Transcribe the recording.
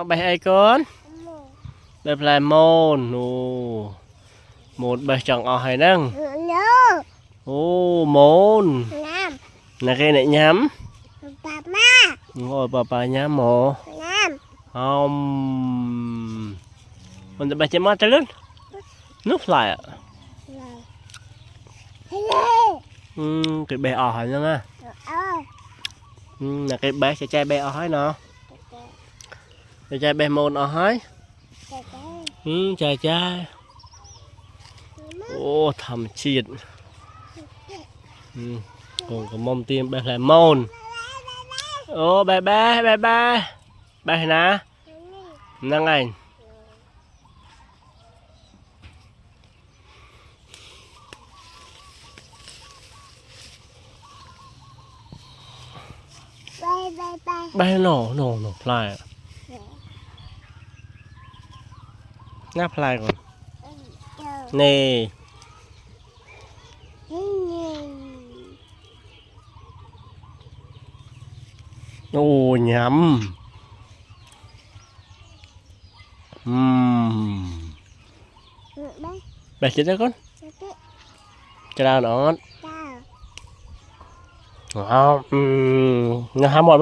mà bay ai con bay lại môn ồ một bay chẳng ở hay năng ồ môn là cái này nhắm ngồi bà nhắm mồ không mình bay chơi mắt trái lứt núp lại ạ cái bé ở hay năng à là cái bé sẽ chơi bé ở hay nó chơi bé môn ở hay chơi ô thầm chiết còn có mông tim bé lại môn ô bé nè năng anh bé nổ lại ngáp lại còn nè ô nhắm bé chết đó con cho ra nó không nó hám một